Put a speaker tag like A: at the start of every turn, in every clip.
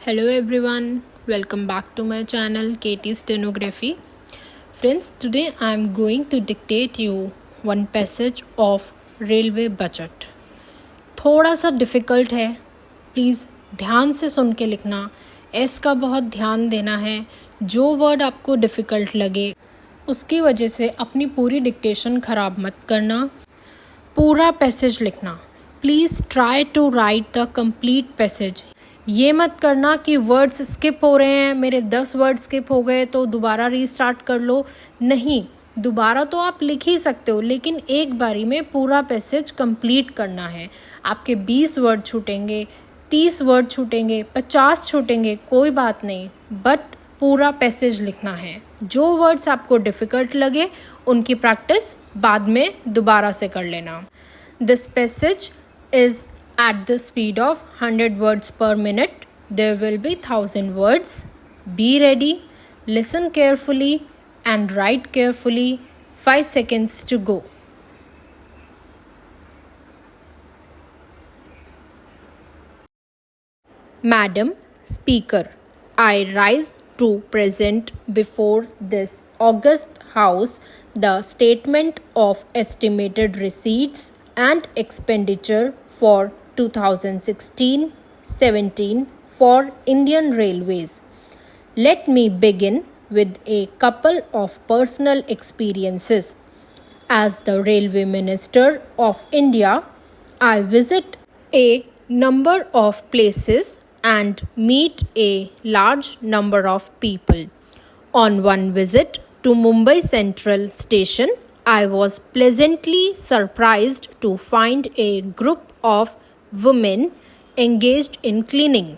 A: Hello everyone, welcome back to my channel KTstenography. Friends, today I am going to dictate you one passage of railway budget. थोड़ा सा difficult है, please ध्यान से सुन के लिखना. S का बहुत ध्यान देना है. जो वर्ड आपको डिफ़िकल्ट लगे उसकी वजह से अपनी पूरी डिक्टेशन ख़राब मत करना. पूरा पैसेज लिखना. Please try to write the complete passage. ये मत करना कि वर्ड्स स्किप हो रहे हैं, मेरे 10 वर्ड स्किप हो गए तो दोबारा रीस्टार्ट कर लो. नहीं, दोबारा तो आप लिख ही सकते हो, लेकिन एक बारी में पूरा पैसेज कंप्लीट करना है. आपके 20 वर्ड छूटेंगे, 30 वर्ड छूटेंगे, 50 छूटेंगे, कोई बात नहीं, बट पूरा पैसेज लिखना है. जो वर्ड्स आपको डिफ़िकल्ट लगे उनकी प्रैक्टिस बाद में दोबारा से कर लेना. This passage is at the speed of 100 words per minute. There will be 1000 words. Be ready, listen carefully and write carefully. 5 seconds to go. Madam Speaker, I rise to present before this august House the statement of estimated receipts and expenditure for 2016-17 for Indian Railways. Let me begin with a couple of personal experiences. As the Railway Minister of India, I visit a number of places and meet a large number of people. On one visit to Mumbai Central Station, I was pleasantly surprised to find a group of women engaged in cleaning.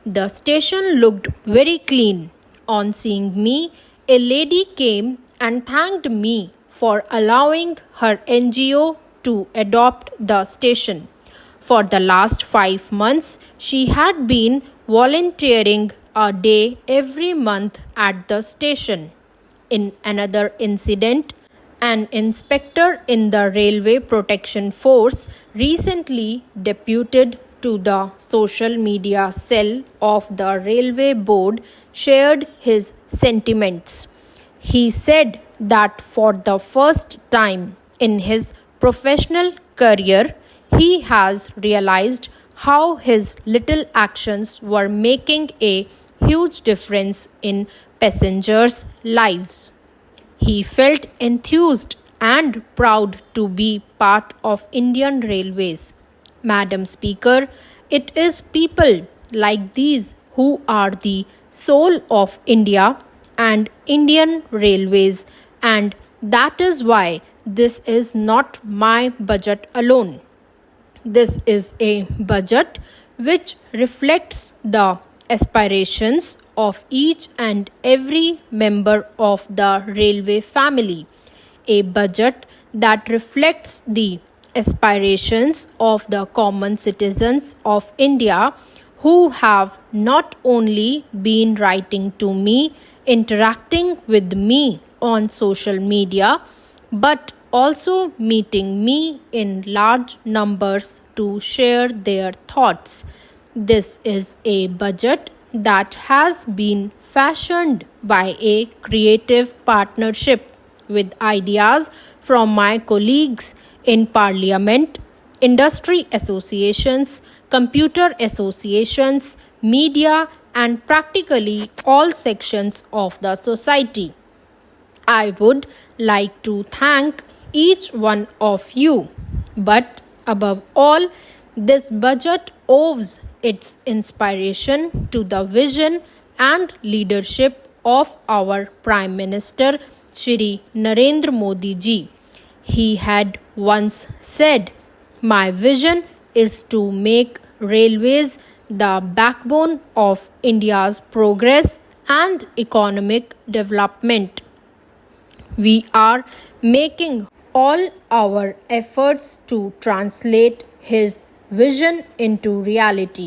A: The station looked very clean. On seeing me, a lady came and thanked me for allowing her NGO to adopt the station. For the last 5 months, she had been volunteering a day every month at the station. In another incident, an inspector in the Railway Protection Force, recently deputed to the social media cell of the Railway Board, shared his sentiments. He said that for the first time in his professional career, he has realized how his little actions were making a huge difference in passengers' lives. He felt enthused and proud to be part of Indian Railways. Madam Speaker, it is people like these who are the soul of India and Indian Railways, and that is why this is not my budget alone. This is a budget which reflects the aspirations of each and every member of the railway family. A budget that reflects the aspirations of the common citizens of India who have not only been writing to me, interacting with me on social media, but also meeting me in large numbers to share their thoughts. This is a budget that has been fashioned by a creative partnership with ideas from my colleagues in Parliament, industry associations, computer associations, media, and practically all sections of the society. I would like to thank each one of you, but above all, this budget owes its inspiration to the vision and leadership of our Prime Minister Shri Narendra Modi ji. He had once said, "My vision is to make railways the backbone of India's progress and economic development." We are making all our efforts to translate his vision into reality.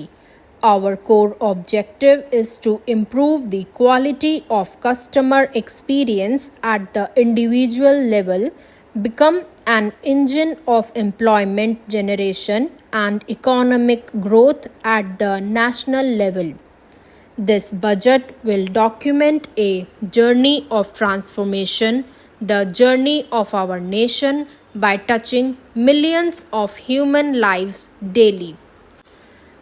A: Our core objective is to improve the quality of customer experience at the individual level, become an engine of employment generation and economic growth at the national level. This budget will document a journey of transformation, the journey of our nation, by touching millions of human lives daily.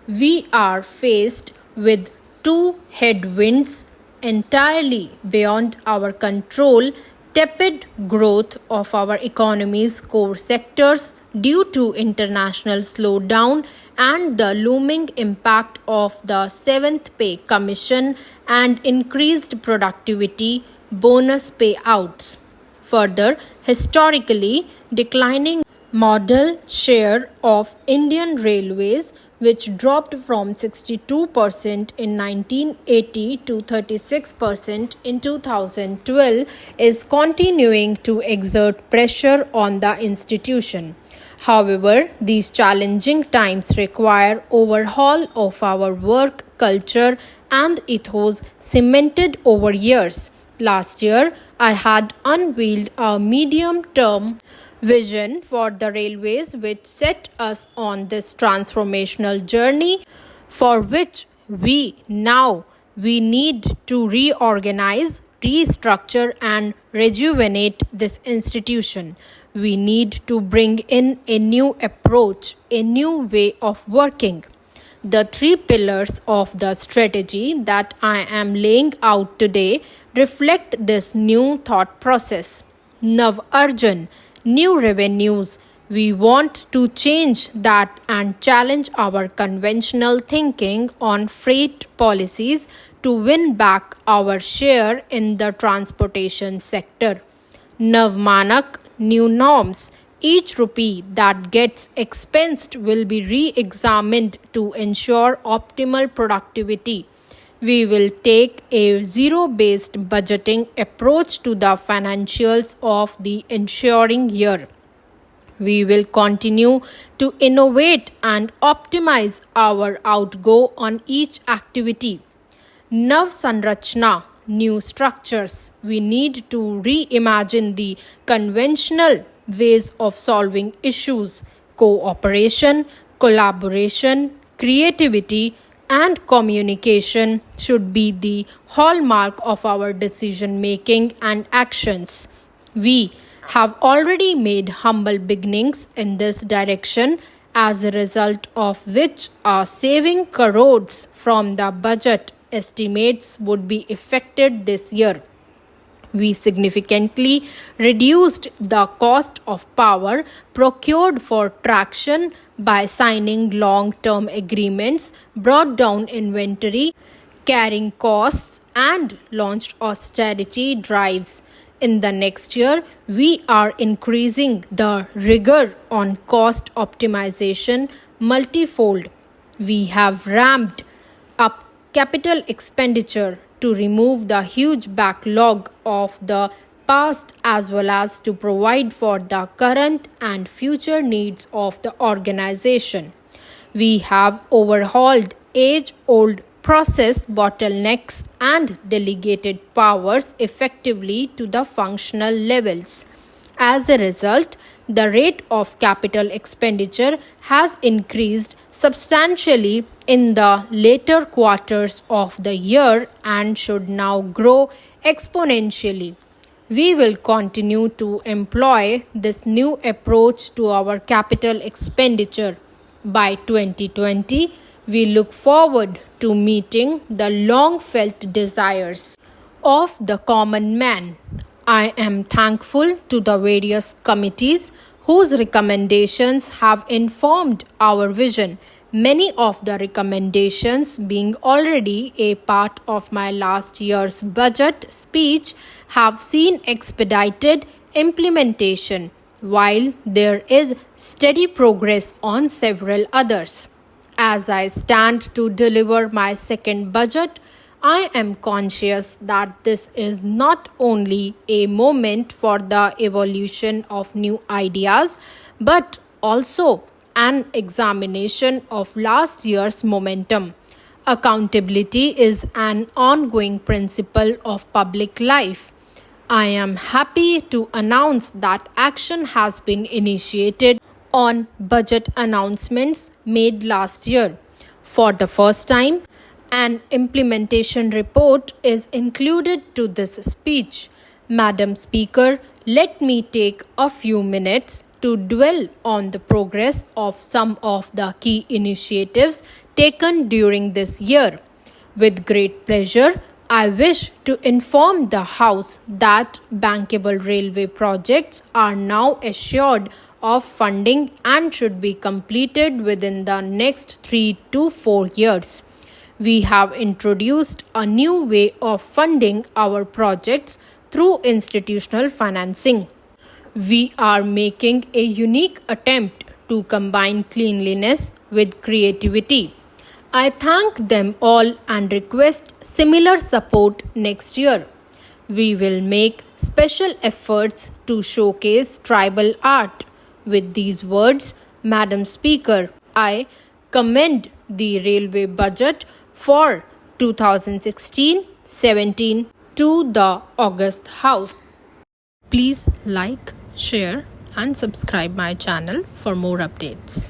A: We are faced with two headwinds entirely beyond our control: tepid growth of our economy's core sectors due to international slowdown and the looming impact of the seventh pay commission and increased productivity bonus payouts. Further, historically declining modal share of Indian Railways, which dropped from 62% in 1980 to 36% in 2012, is continuing to exert pressure on the institution. However, these challenging times require overhaul of our work culture and ethos cemented over years. Last year, I had unveiled a medium-term vision for the railways which set us on this transformational journey for which we need to reorganize, restructure and rejuvenate this institution. We need to bring in a new approach, a new way of working. The three pillars of the strategy that I am laying out today reflect this new thought process. Nav Arjun, new revenues. We want to change that and challenge our conventional thinking on freight policies to win back our share in the transportation sector. Navmanak, new norms. Each rupee that gets expensed will be re-examined to ensure optimal productivity. We will take a zero-based budgeting approach to the financials of the ensuing year. We will continue to innovate and optimize our outgo on each activity. Nav Sanrachna, new structures. We need to reimagine the conventional ways of solving issues. Cooperation, collaboration, creativity, and communication should be the hallmark of our decision making and actions. We have already made humble beginnings in this direction, as a result of which our saving crores from the budget estimates would be effected this year. We significantly reduced the cost of power procured for traction by signing long-term agreements, brought down inventory carrying costs, and launched austerity drives. In the next year, we are increasing the rigor on cost optimization multifold. We have ramped up capital expenditure to remove the huge backlog of the past as well as to provide for the current and future needs of the organization. We have overhauled age-old process bottlenecks and delegated powers effectively to the functional levels. As a result, the rate of capital expenditure has increased substantially in the later quarters of the year and should now grow exponentially. We will continue to employ this new approach to our capital expenditure. By 2020, we look forward to meeting the long-felt desires of the common man. I am thankful to the various committees whose recommendations have informed our vision. Many of the recommendations, being already a part of my last year's budget speech, have seen expedited implementation, while there is steady progress on several others. As I stand to deliver my second budget, I am conscious that this is not only a moment for the evolution of new ideas, but also an examination of last year's momentum. Accountability is an ongoing principle of public life. I am happy to announce that action has been initiated on budget announcements made last year. For the first time, An implementation report is included to this speech. Madam Speaker, let me take a few minutes to dwell on the progress of some of the key initiatives taken during this year. With great pleasure, I wish to inform the House that bankable railway projects are now assured of funding and should be completed within the next 3 to 4 years. We have introduced a new way of funding our projects through institutional financing. We are making a unique attempt to combine cleanliness with creativity. I thank them all and request similar support next year. We will make special efforts to showcase tribal art. With these words, Madam Speaker, I commend the railway budget for 2016-17 to the August House. Please like, share and subscribe my channel for more updates.